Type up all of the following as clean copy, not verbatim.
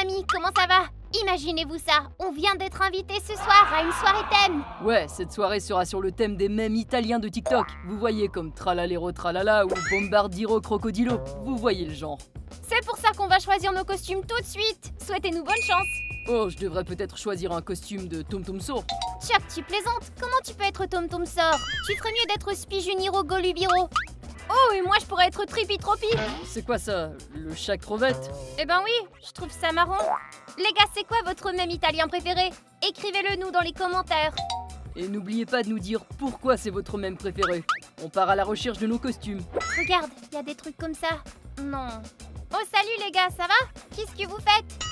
amis, comment ça va? Imaginez-vous ça, on vient d'être invités ce soir à une soirée thème. Ouais, cette soirée sera sur le thème des mèmes italiens de TikTok. Vous voyez comme Tralalero Tralala ou Bombardiro Crocodilo. Vous voyez le genre. C'est pour ça qu'on va choisir nos costumes tout de suite. Souhaitez-nous bonne chance. Oh, je devrais peut-être choisir un costume de Tom Tom Sor. Chuck, tu plaisantes? Comment tu peux être Tom Tom Sor? Tu ferais mieux d'être Spijuniro Golubiro. Oh, et moi je pourrais être Trippy Tropi. C'est quoi ça? Le Shaq Crevette? Eh ben oui, je trouve ça marrant. Les gars, c'est quoi votre mème italien préféré? Écrivez-le nous dans les commentaires. Et n'oubliez pas de nous dire pourquoi c'est votre mème préféré. On part à la recherche de nos costumes. Regarde, il y a des trucs comme ça. Non. Oh salut les gars, ça va? Qu'est-ce que vous faites?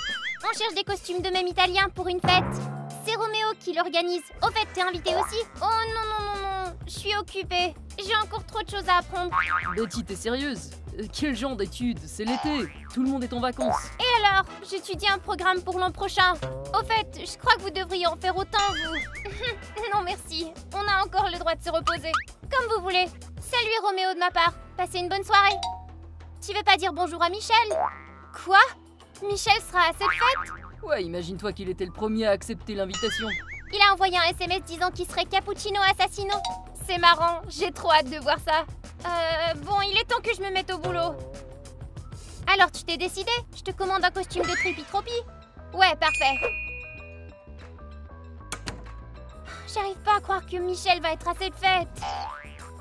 On cherche des costumes de mème italien pour une fête. C'est Roméo qui l'organise. Au fait, t'es invité aussi? Oh non, je suis occupée. J'ai encore trop de choses à apprendre. Betty, t'es sérieuse? Quel genre d'études? C'est l'été. Tout le monde est en vacances. Et alors? J'étudie un programme pour l'an prochain. Au fait, je crois que vous devriez en faire autant, vous. Non merci, on a encore le droit de se reposer. Comme vous voulez. Salut Roméo de ma part. Passez une bonne soirée. Tu veux pas dire bonjour à Michel? Quoi? Michel sera à cette fête? Ouais, imagine-toi qu'il était le premier à accepter l'invitation. Il a envoyé un SMS disant qu'il serait Cappuccino Assassino. C'est marrant, j'ai trop hâte de voir ça. Bon, il est temps que je me mette au boulot. Alors, tu t'es décidé? Je te commande un costume de Trippy Tropi. Ouais, parfait. J'arrive pas à croire que Michel va être à cette fête.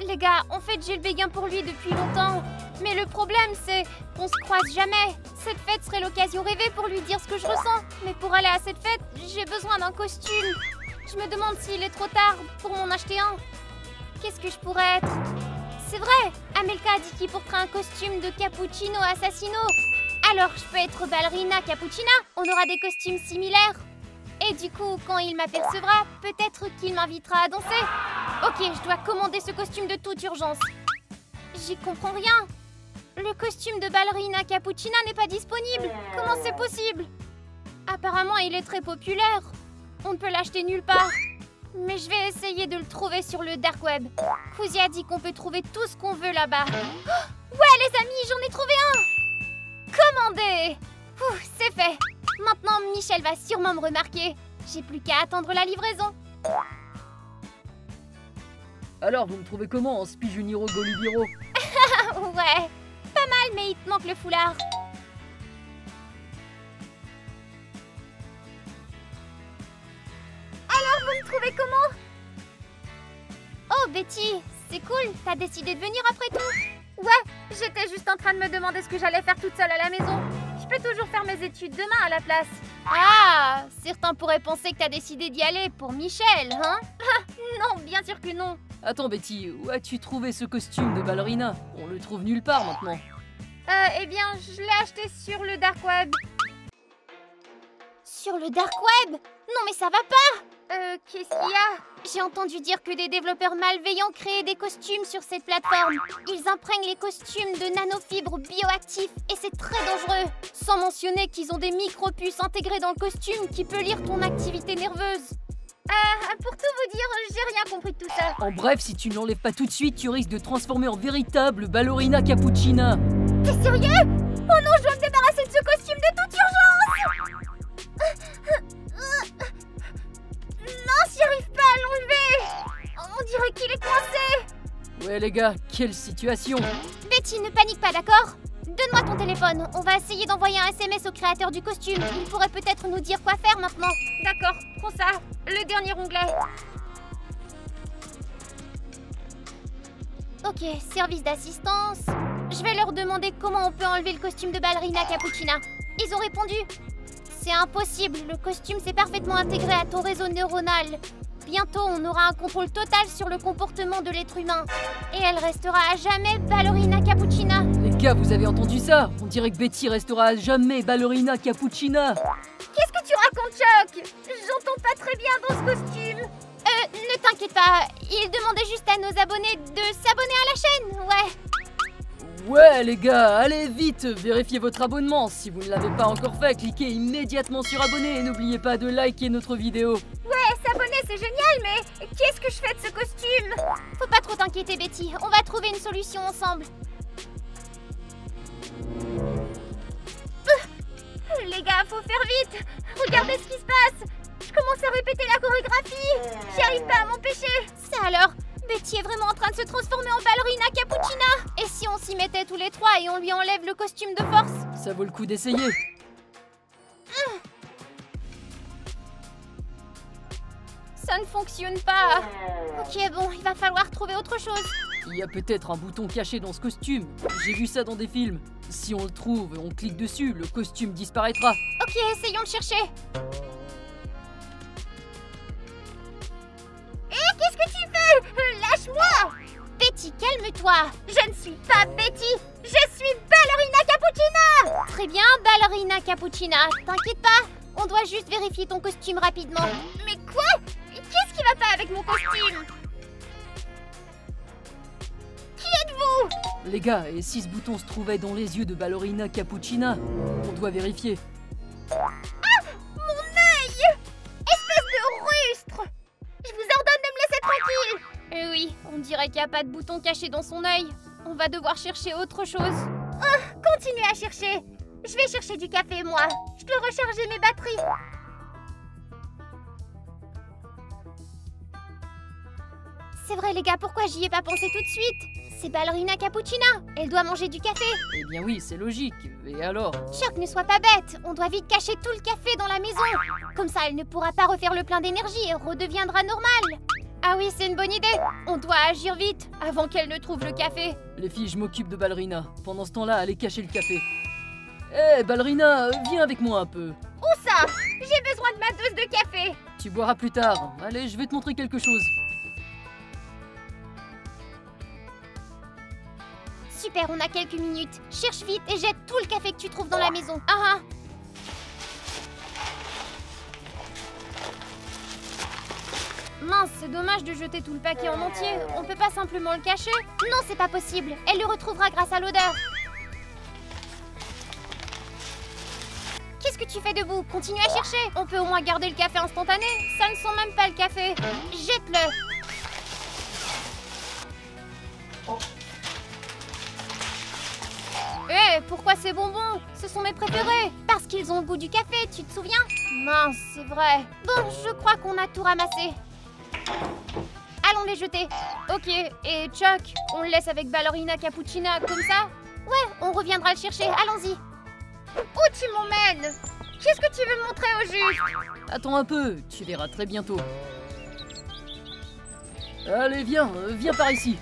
Les gars, en fait, j'ai le béguin pour lui depuis longtemps. Mais le problème, c'est qu'on se croise jamais. Cette fête serait l'occasion rêvée pour lui dire ce que je ressens. Mais pour aller à cette fête, j'ai besoin d'un costume. Je me demande s'il est trop tard pour m'en acheter un. Qu'est-ce que je pourrais être? C'est vrai, Amelka a dit qu'il porterait un costume de Cappuccino Assassino. Alors, je peux être ballerina Cappuccina? On aura des costumes similaires. Et du coup, quand il m'apercevra, peut-être qu'il m'invitera à danser. Ok, je dois commander ce costume de toute urgence. J'y comprends rien. Le costume de ballerina Cappuccina n'est pas disponible. Comment c'est possible? Apparemment, il est très populaire. On ne peut l'acheter nulle part. Mais je vais essayer de le trouver sur le dark web. Cousy a dit qu'on peut trouver tout ce qu'on veut là-bas. Oh, ouais les amis, j'en ai trouvé un! Commandé! Ouh, c'est fait. Maintenant, Michel va sûrement me remarquer. J'ai plus qu'à attendre la livraison. Alors, vous me trouvez comment en Spijuniro Golubiro? Ouais, pas mal, mais il te manque le foulard. Alors, vous me trouvez comment? Oh, Betty, c'est cool, t'as décidé de venir après tout? Ouais, j'étais juste en train de me demander ce que j'allais faire toute seule à la maison. Je peux toujours faire mes études demain à la place. Ah, certains pourraient penser que t'as décidé d'y aller pour Michel, hein? Non, bien sûr que non. Attends Betty, où as-tu trouvé ce costume de ballerina? On le trouve nulle part maintenant. Eh bien, je l'ai acheté sur le dark web. Sur le dark web? Non mais ça va pas! Qu'est-ce qu'il y a? J'ai entendu dire que des développeurs malveillants créaient des costumes sur cette plateforme. Ils imprègnent les costumes de nanofibres bioactifs et c'est très dangereux. Sans mentionner qu'ils ont des micro-puces intégrées dans le costume qui peut lire ton activité nerveuse. Pour tout vous dire, j'ai rien compris de tout ça. En bref, si tu ne l'enlèves pas tout de suite, tu risques de te transformer en véritable ballerina Cappuccina. T'es sérieux? Oh non, je dois me débarrasser de ce costume de toute urgence! Non, j'y arrive pas à l'enlever! On dirait qu'il est coincé! Ouais les gars, quelle situation! Betty, ne panique pas, d'accord? Donne-moi ton téléphone, on va essayer d'envoyer un SMS au créateur du costume. Il pourrait peut-être nous dire quoi faire maintenant. D'accord, prends ça, le dernier onglet. Ok, service d'assistance. Je vais leur demander comment on peut enlever le costume de ballerina Cappuccina. Ils ont répondu. C'est impossible, le costume s'est parfaitement intégré à ton réseau neuronal. Bientôt, on aura un contrôle total sur le comportement de l'être humain. Et elle restera à jamais ballerina Cappuccina. Les gars, vous avez entendu ça? On dirait que Betty restera à jamais ballerina Cappuccina. Qu'est-ce que tu racontes, Chuck? J'entends pas très bien dans ce costume. Ne t'inquiète pas, il demandait juste à nos abonnés de s'abonner à la chaîne, ouais. Ouais les gars, allez vite, vérifiez votre abonnement. Si vous ne l'avez pas encore fait, cliquez immédiatement sur abonner et n'oubliez pas de liker notre vidéo. Ouais, s'abonner c'est génial, mais qu'est-ce que je fais de ce costume? Faut pas trop t'inquiéter Betty, on va trouver une solution ensemble. Les gars, faut faire vite. Regardez ce qui se passe. Je commence à répéter la chorégraphie. J'y arrive pas à m'empêcher. Ça alors? Betty est vraiment en train de se transformer en ballerina cappuccina. Et si on s'y mettait tous les trois et on lui enlève le costume de force? Ça vaut le coup d'essayer. Ça ne fonctionne pas. Ok, bon, il va falloir trouver autre chose. Il y a peut-être un bouton caché dans ce costume. J'ai vu ça dans des films. Si on le trouve, on clique dessus, le costume disparaîtra. Ok, essayons de chercher. Qu'est-ce que tu fais? Lâche-moi! Betty, calme-toi. Je ne suis pas Betty. Je suis ballerina cappuccina. Très bien, ballerina cappuccina. T'inquiète pas, on doit juste vérifier ton costume rapidement. Mais quoi? Qu'est-ce qui va pas avec mon costume? Qui êtes-vous? Les gars, et si ce bouton se trouvait dans les yeux de ballerina cappuccina? On doit vérifier. Ah! Mon œil! Espèce de rustre! Je vous ordonne de me laisser tranquille! Eh oui, on dirait qu'il n'y a pas de bouton caché dans son œil. On va devoir chercher autre chose. Oh, continuez à chercher. Je vais chercher du café, moi. Je dois recharger mes batteries. C'est vrai, les gars, pourquoi j'y ai pas pensé tout de suite? C'est ballerina cappuccina. Elle doit manger du café. Eh bien oui, c'est logique. Et alors? Chuck, ne sois pas bête. On doit vite cacher tout le café dans la maison. Comme ça, elle ne pourra pas refaire le plein d'énergie et redeviendra normale. Ah oui, c'est une bonne idée. On doit agir vite, avant qu'elle ne trouve le café. Les filles, je m'occupe de ballerina. Pendant ce temps-là, allez cacher le café. Eh, ballerina, viens avec moi un peu. Où ça? J'ai besoin de ma dose de café. Tu boiras plus tard. Allez, je vais te montrer quelque chose. Super, on a quelques minutes. Cherche vite et jette tout le café que tu trouves dans la maison. Ah ah. Mince, c'est dommage de jeter tout le paquet en entier. On peut pas simplement le cacher? Non, c'est pas possible. Elle le retrouvera grâce à l'odeur. Qu'est-ce que tu fais debout? Continue à chercher. On peut au moins garder le café instantané. Ça ne sent même pas le café. Jette-le. Pourquoi ces bonbons? Ce sont mes préférés. Parce qu'ils ont le goût du café, tu te souviens? Mince, c'est vrai. Bon, je crois qu'on a tout ramassé. Allons les jeter. Ok, et Chuck, on le laisse avec ballerina cappuccina comme ça? Ouais, on reviendra le chercher, allons-y. Où tu m'emmènes? Qu'est-ce que tu veux me montrer au juste? Attends un peu, tu verras très bientôt. Allez, viens, viens par ici.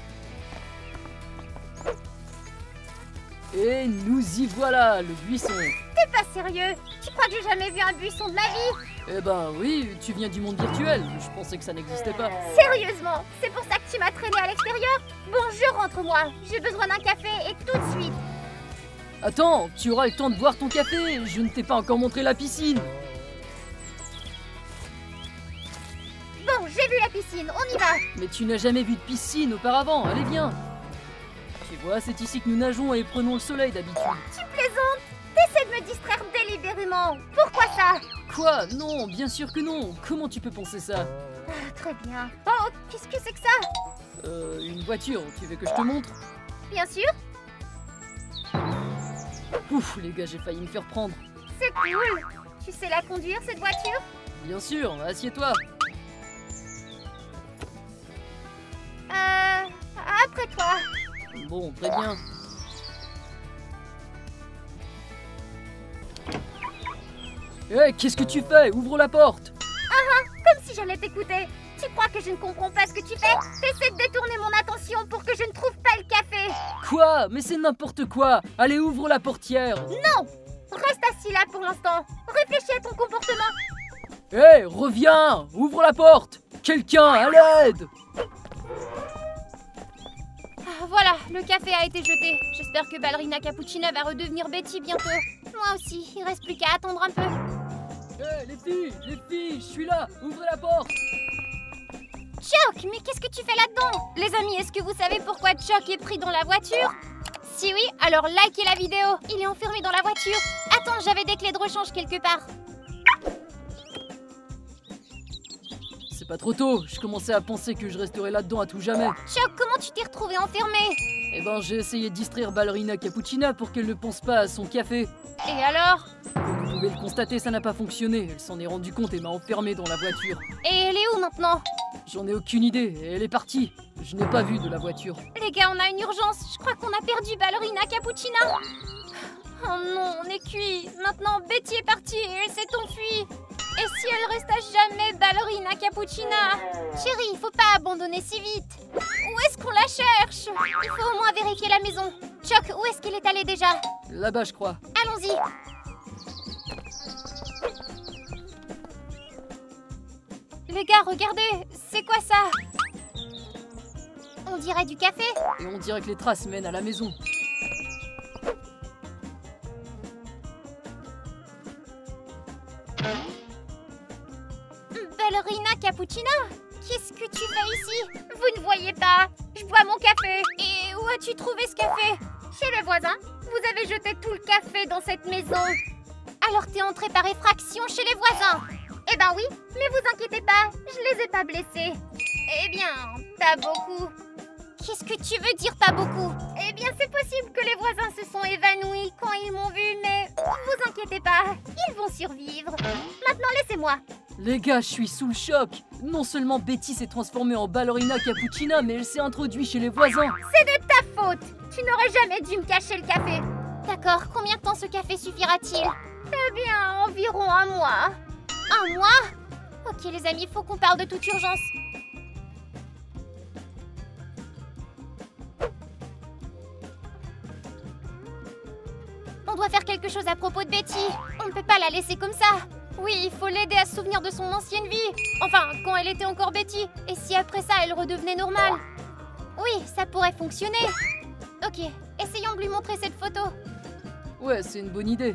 Et nous y voilà, le buisson. T'es pas sérieux? Tu crois que j'ai jamais vu un buisson de la vie? Eh ben oui, tu viens du monde virtuel. Je pensais que ça n'existait pas. Sérieusement? C'est pour ça que tu m'as traîné à l'extérieur? Bon, je rentre moi. J'ai besoin d'un café et tout de suite. Attends, tu auras le temps de boire ton café. Je ne t'ai pas encore montré la piscine. Bon, j'ai vu la piscine, on y va. Mais tu n'as jamais vu de piscine auparavant. Allez, viens. Tu vois, c'est ici que nous nageons et prenons le soleil d'habitude. Tu plaisantes? T'essaies de me distraire délibérément. Pourquoi ça? Quoi? Non, bien sûr que non. Comment tu peux penser ça? Ah, très bien. Oh, qu'est-ce que c'est que ça? Une voiture. Tu veux que je te montre? Bien sûr. Ouf, les gars, j'ai failli me faire prendre. C'est cool. Tu sais la conduire, cette voiture? Bien sûr, assieds-toi. Après toi. Bon, très bien. Hé, qu'est-ce que tu fais? Ouvre la porte. Comme si j'allais t'écouter. Tu crois que je ne comprends pas ce que tu fais? T'essaies de détourner mon attention pour que je ne trouve pas le café. Quoi? Mais c'est n'importe quoi. Allez, ouvre la portière. Non! Reste assis là pour l'instant. Réfléchis à ton comportement. Hé, reviens. Ouvre la porte. Quelqu'un, à l'aide. Voilà, le café a été jeté. J'espère que ballerina cappuccina va redevenir Betty bientôt. Moi aussi, il reste plus qu'à attendre un peu. Hé, les filles, je suis là. Ouvrez la porte. Chuck, mais qu'est-ce que tu fais là-dedans? Les amis, est-ce que vous savez pourquoi Chuck est pris dans la voiture? Si oui, alors likez la vidéo. Il est enfermé dans la voiture. Attends, j'avais des clés de rechange quelque part. C'est pas trop tôt. Je commençais à penser que je resterais là-dedans à tout jamais. Chuck, comment tu t'es retrouvé enfermé? Eh ben, j'ai essayé de distraire ballerina cappuccina pour qu'elle ne pense pas à son café. Et alors? Comme vous pouvez le constater, ça n'a pas fonctionné. Elle s'en est rendue compte et m'a enfermé dans la voiture. Et elle est où maintenant? J'en ai aucune idée, et elle est partie. Je n'ai pas vu de la voiture. Les gars, on a une urgence. Je crois qu'on a perdu Ballerina Cappuccina. Oh non, on est cuit. Maintenant, Betty est partie et elle s'est enfuie. Et si elle reste à jamais Ballerina Cappuccina? Chérie, il faut pas abandonner si vite. Où est-ce qu'on la cherche? Il faut au moins vérifier la maison. Chuck, où est-ce qu'elle est allée déjà? Là-bas, je crois. Allons-y. Les gars, regardez. C'est quoi ça? On dirait du café. Et on dirait que les traces mènent à la maison. Ballerina Cappuccina? Qu'est-ce que tu fais ici? Vous ne voyez pas? Je bois mon café. Et où as-tu trouvé ce café? Chez les voisins. Vous avez jeté tout le café dans cette maison. Alors t'es entrée par effraction chez les voisins? Eh ben oui, mais vous inquiétez pas, je les ai pas blessés. Eh bien, pas beaucoup. Qu'est-ce que tu veux dire pas beaucoup? Eh bien, c'est possible que les voisins se sont évanouis quand ils m'ont vu, mais vous inquiétez pas, ils vont survivre. Maintenant, laissez-moi. Les gars, je suis sous le choc. Non seulement Betty s'est transformée en Ballerina Cappuccina, mais elle s'est introduite chez les voisins. C'est de ta faute. Tu n'aurais jamais dû me cacher le café. D'accord, combien de temps ce café suffira-t-il? Eh bien, environ un mois. Un mois? Ok les amis, il faut qu'on parle de toute urgence. On doit faire quelque chose à propos de Betty. On ne peut pas la laisser comme ça. Oui, il faut l'aider à se souvenir de son ancienne vie. Enfin, quand elle était encore Betty. Et si après ça, elle redevenait normale? Oui, ça pourrait fonctionner. Ok, essayons de lui montrer cette photo. Ouais, c'est une bonne idée.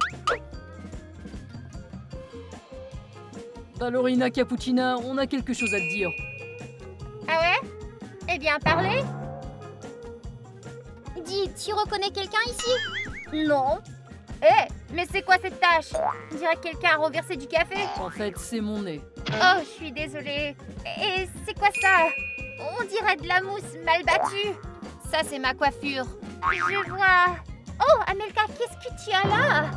Ballerina Cappuccina, on a quelque chose à te dire. Ah ouais? Eh bien, parlez. Dis, tu reconnais quelqu'un ici? Non. Eh, mais c'est quoi cette tache? On dirait que quelqu'un a renversé du café. En fait, c'est mon nez. Oh, je suis désolée. Et c'est quoi ça? On dirait de la mousse mal battue. Ça, c'est ma coiffure. Je vois. Oh, Amelka, qu'est-ce que tu as là?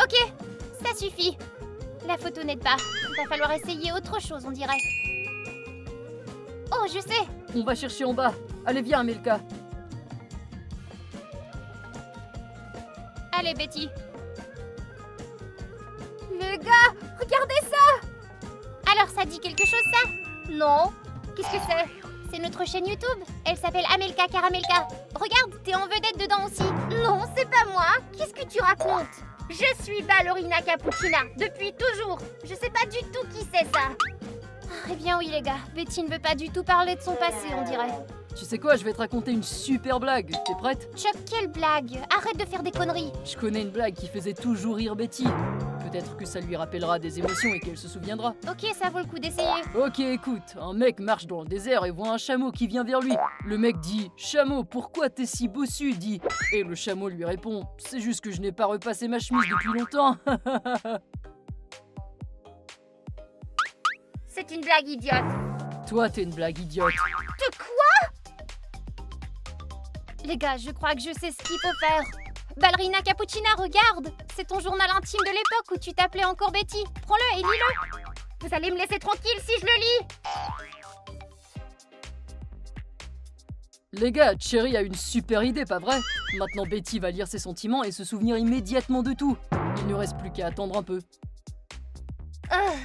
Ok, ça suffit. La photo n'aide pas. Il va falloir essayer autre chose, on dirait. Oh, je sais. On va chercher en bas. Allez, viens, Amelka. Allez, Betty. Les gars, regardez ça! Alors, ça dit quelque chose, ça? Non. Qu'est-ce que c'est? C'est notre chaîne YouTube. Elle s'appelle Amelka Caramelka. Regarde, t'es en vedette dedans aussi. Non, c'est pas moi. Qu'est-ce que tu racontes? Je suis Ballerina Cappuccina, depuis toujours. Je sais pas du tout qui c'est ça. Eh bien oui, les gars. Betty ne veut pas du tout parler de son passé, on dirait. Tu sais quoi, je vais te raconter une super blague. T'es prête? Chuck, quelle blague? Arrête de faire des conneries. Je connais une blague qui faisait toujours rire Betty. Peut-être que ça lui rappellera des émotions et qu'elle se souviendra. Ok, ça vaut le coup d'essayer. Ok, écoute, un mec marche dans le désert et voit un chameau qui vient vers lui. Le mec dit « Chameau, pourquoi t'es si bossu ?» dit. Et le chameau lui répond « C'est juste que je n'ai pas repassé ma chemise depuis longtemps. » C'est une blague idiote. Toi, t'es une blague idiote. De quoi? Les gars, je crois que je sais ce qu'il faut faire. Ballerina Cappuccina, regarde! C'est ton journal intime de l'époque où tu t'appelais encore Betty. Prends-le et lis-le. Vous allez me laisser tranquille si je le lis. Les gars, Cherry a une super idée, pas vrai? Maintenant, Betty va lire ses sentiments et se souvenir immédiatement de tout. Il ne reste plus qu'à attendre un peu.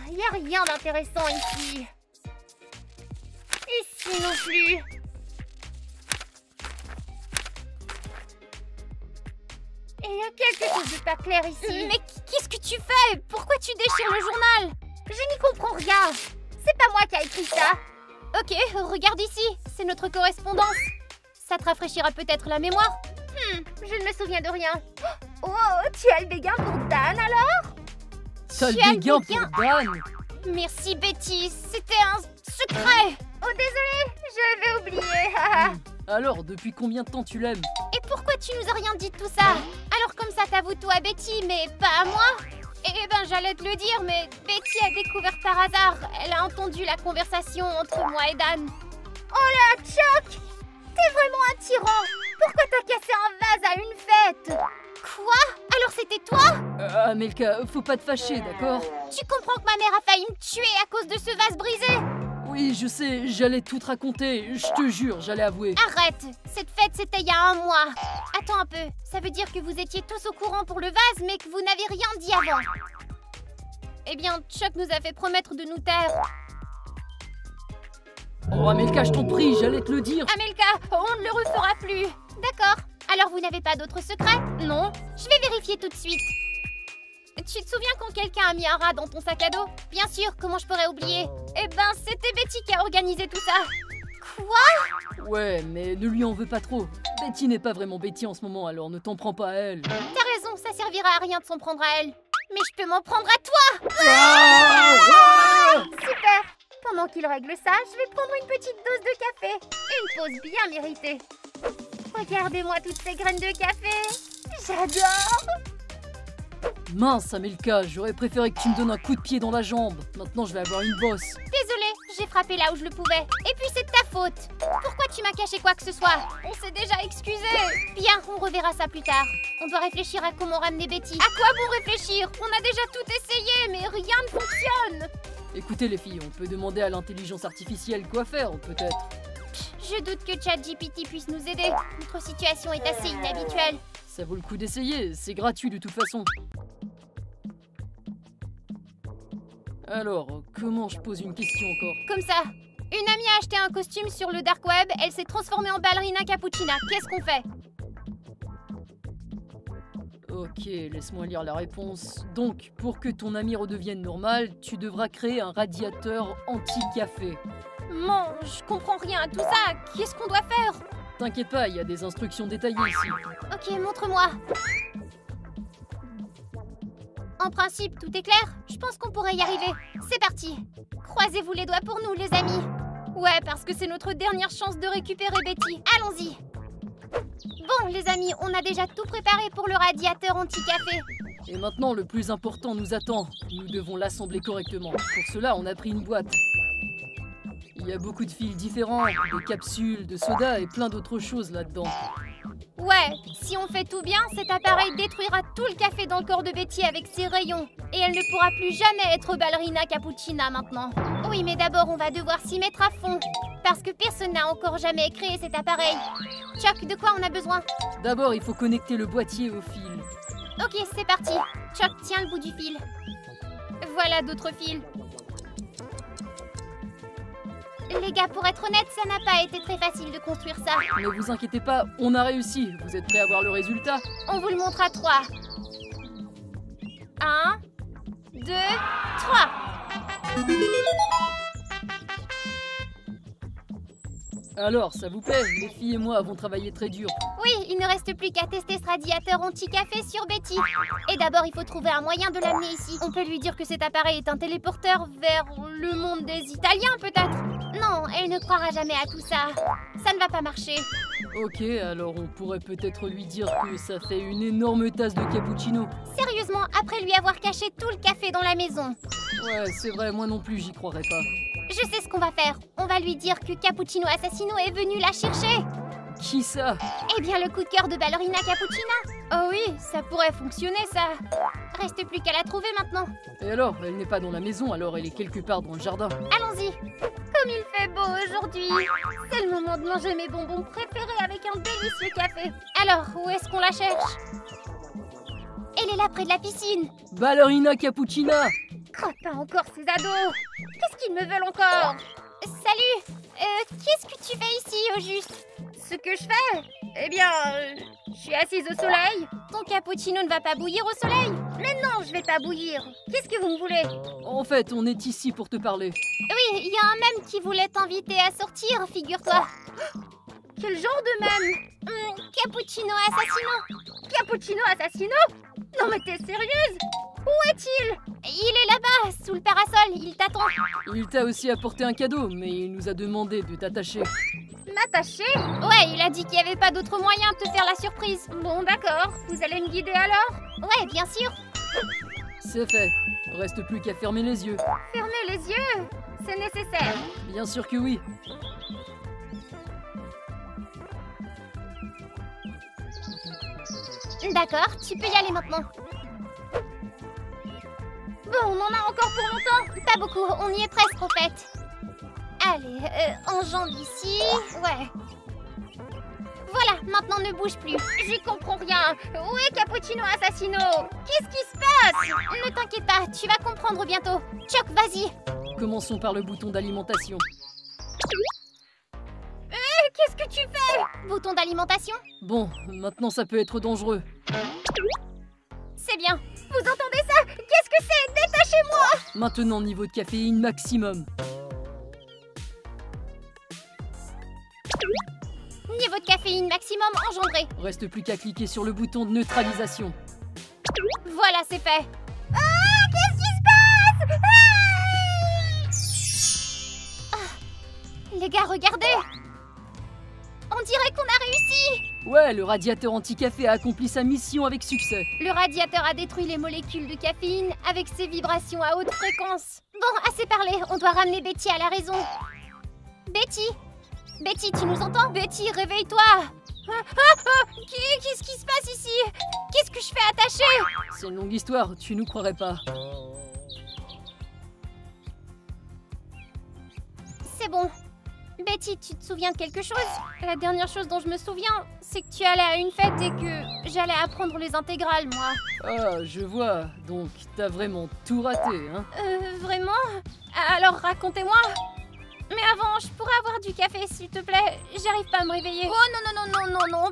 Y a rien d'intéressant ici. Ici non plus. Il y a quelque chose de pas clair ici. Mais qu'est-ce que tu fais? Pourquoi tu déchires le journal? Je n'y comprends rien. C'est pas moi qui a écrit ça. Ok, regarde ici. C'est notre correspondance. Ça te rafraîchira peut-être la mémoire. Je ne me souviens de rien. Oh, tu as le béguin pour Dan alors? T'as le béguin pour Dan? Merci Betty, c'était un secret. Oh désolé, j'avais oublié. Alors, depuis combien de temps tu l'aimes? Et pourquoi tu nous as rien dit de tout ça? Alors comme ça t'avoues tout à Betty, mais pas à moi? Eh ben j'allais te le dire, mais Betty a découvert par hasard. Elle a entendu la conversation entre moi et Dan. Oh là, Chuck! T'es vraiment un tyran! Pourquoi t'as cassé un vase à une fête? Quoi? Alors c'était toi? Amelka, faut pas te fâcher, d'accord? Tu comprends que ma mère a failli me tuer à cause de ce vase brisé? Oui, je sais, j'allais tout te raconter, je te jure, j'allais avouer. Arrête! Cette fête, c'était il y a un mois. Attends un peu, ça veut dire que vous étiez tous au courant pour le vase, mais que vous n'avez rien dit avant. Eh bien, Chuck nous a fait promettre de nous taire. Oh, Amelka, je t'en prie, j'allais te le dire. Amelka, on ne le refera plus. D'accord. Alors vous n'avez pas d'autres secrets? Non. Je vais vérifier tout de suite. Tu te souviens quand quelqu'un a mis un rat dans ton sac à dos? Bien sûr, comment je pourrais oublier? Eh ben, c'était Betty qui a organisé tout ça. Quoi? Ouais, mais ne lui en veux pas trop. Betty n'est pas vraiment Betty en ce moment, alors ne t'en prends pas à elle. T'as raison, ça servira à rien de s'en prendre à elle. Mais je peux m'en prendre à toi! Super! Pendant qu'il règle ça, je vais prendre une petite dose de café. Une pause bien méritée. Regardez-moi toutes ces graines de café. J'adore! Mince, Amelka, j'aurais préféré que tu me donnes un coup de pied dans la jambe. Maintenant, je vais avoir une bosse. Désolée, j'ai frappé là où je le pouvais. Et puis c'est de ta faute. Pourquoi tu m'as caché quoi que ce soit? On s'est déjà excusé. Bien, on reverra ça plus tard. On doit réfléchir à comment ramener Betty. À quoi bon réfléchir? On a déjà tout essayé, mais rien ne fonctionne. Écoutez les filles, on peut demander à l'intelligence artificielle quoi faire, peut-être. Je doute que ChatGPT puisse nous aider. Notre situation est assez inhabituelle. Ça vaut le coup d'essayer, c'est gratuit de toute façon. Alors, comment je pose une question encore? Comme ça. Une amie a acheté un costume sur le dark web, elle s'est transformée en ballerina cappuccina. Qu'est-ce qu'on fait? Ok, laisse-moi lire la réponse. Donc, pour que ton ami redevienne normal, tu devras créer un radiateur anti-café. Non, je comprends rien à tout ça. Qu'est-ce qu'on doit faire? T'inquiète pas, il y a des instructions détaillées ici. Ok, montre-moi. En principe, tout est clair. Je pense qu'on pourrait y arriver. C'est parti. Croisez-vous les doigts pour nous, les amis. Ouais, parce que c'est notre dernière chance de récupérer Betty. Allons-y. Bon, les amis, on a déjà tout préparé pour le radiateur anti-café. Et maintenant, le plus important nous attend. Nous devons l'assembler correctement. Pour cela, on a pris une boîte. Il y a beaucoup de fils différents, de capsules, de soda et plein d'autres choses là-dedans. Ouais, si on fait tout bien, cet appareil détruira tout le café dans le corps de Betty avec ses rayons. Et elle ne pourra plus jamais être ballerina cappuccina maintenant. Oui, mais d'abord, on va devoir s'y mettre à fond. Parce que personne n'a encore jamais créé cet appareil. Chuck, de quoi on a besoin? D'abord, il faut connecter le boîtier au fil. Ok, c'est parti. Chuck, tiens le bout du fil. Voilà d'autres fils. Les gars, pour être honnête, ça n'a pas été très facile de construire ça. Ne vous inquiétez pas, on a réussi. Vous êtes prêts à voir le résultat? On vous le montre à 3. 1, 2, 3. Alors, ça vous plaît? Les filles et moi avons travaillé très dur. Oui, il ne reste plus qu'à tester ce radiateur anti-café sur Betty. Et d'abord, il faut trouver un moyen de l'amener ici. On peut lui dire que cet appareil est un téléporteur vers le monde des Italiens, peut-être? Non, elle ne croira jamais à tout ça. Ça ne va pas marcher. Ok, alors on pourrait peut-être lui dire que ça fait une énorme tasse de cappuccino. Sérieusement, après lui avoir caché tout le café dans la maison. Ouais, c'est vrai, moi non plus, j'y croirais pas. Je sais ce qu'on va faire. On va lui dire que Cappuccino Assassino est venu la chercher. Qui ça? Eh bien, le coup de cœur de ballerina cappuccina. Oh oui, ça pourrait fonctionner, ça. Reste plus qu'à la trouver maintenant. Et alors, elle n'est pas dans la maison, alors elle est quelque part dans le jardin. Allons-y. Comme il fait beau aujourd'hui. C'est le moment de manger mes bonbons préférés avec un délicieux café. Alors, où est-ce qu'on la cherche? Elle est là près de la piscine. Ballerina cappuccina! Oh, pas encore ces ados. Qu'est-ce qu'ils me veulent encore? Salut. Qu'est-ce que tu fais ici, au juste? Ce que je fais? Eh bien, je suis assise au soleil. Ton cappuccino ne va pas bouillir au soleil? Mais non, je vais pas bouillir. Qu'est-ce que vous me voulez? En fait, on est ici pour te parler. Oui, il y a un mème qui voulait t'inviter à sortir, figure-toi. Quel genre de mème? Cappuccino Assassino. Cappuccino Assassino? Non mais t'es sérieuse? Où est-il? Il est là-bas, sous le parasol, il t'attend. Il t'a aussi apporté un cadeau, mais il nous a demandé de t'attacher. M'attacher? Ouais, il a dit qu'il n'y avait pas d'autre moyen de te faire la surprise. Bon, d'accord. Vous allez me guider alors? Ouais, bien sûr. C'est fait. Reste plus qu'à fermer les yeux. Fermer les yeux? C'est nécessaire. Bien sûr que oui. D'accord, tu peux y aller maintenant. Bon, on en a encore pour longtemps. Pas beaucoup, on y est presque en fait. Allez, enjambe ici. Ouais. Voilà, maintenant ne bouge plus. J'y comprends rien. Où est Cappuccino Assassino? Qu'est-ce qui se passe? Ne t'inquiète pas, tu vas comprendre bientôt. Choc, vas-y. Commençons par le bouton d'alimentation. Qu'est-ce que tu fais? Bouton d'alimentation? Bon, maintenant ça peut être dangereux. C'est bien. Vous entendez ça? Qu'est-ce que c'est? Détachez-moi! Maintenant, niveau de caféine maximum. Niveau de caféine maximum engendré. Reste plus qu'à cliquer sur le bouton de neutralisation. Voilà, c'est fait. Ah, qu'est-ce qui se passe? Les gars, regardez. On dirait qu'on a réussi. Ouais, le radiateur anti-café a accompli sa mission avec succès. Le radiateur a détruit les molécules de caféine avec ses vibrations à haute fréquence. Bon, assez parlé, on doit ramener Betty à la raison. Betty? Betty, tu nous entends? Betty, réveille-toi! Qu'est-ce qui se passe ici? Qu'est-ce que je fais attacher? C'est une longue histoire, tu nous croirais pas. C'est bon. Betty, tu te souviens de quelque chose? La dernière chose dont je me souviens, c'est que tu allais à une fête et que j'allais apprendre les intégrales, moi. Ah, je vois. Donc, t'as vraiment tout raté, hein? Vraiment? Alors racontez-moi. Mais avant, je pourrais avoir du café, s'il te plaît. J'arrive pas à me réveiller. Oh non,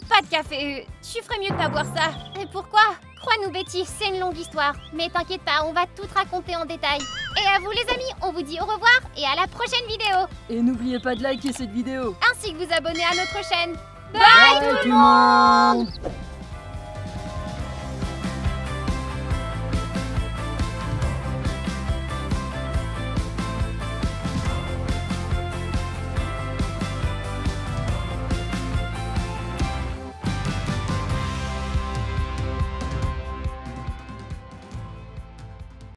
pas de café. Tu ferais mieux de pas boire ça. Et pourquoi? Crois-nous, Betty, c'est une longue histoire. Mais t'inquiète pas, on va tout te raconter en détail. Et à vous, les amis, on vous dit au revoir et à la prochaine vidéo. Et n'oubliez pas de liker cette vidéo. Ainsi que vous abonner à notre chaîne. Bye tout le monde!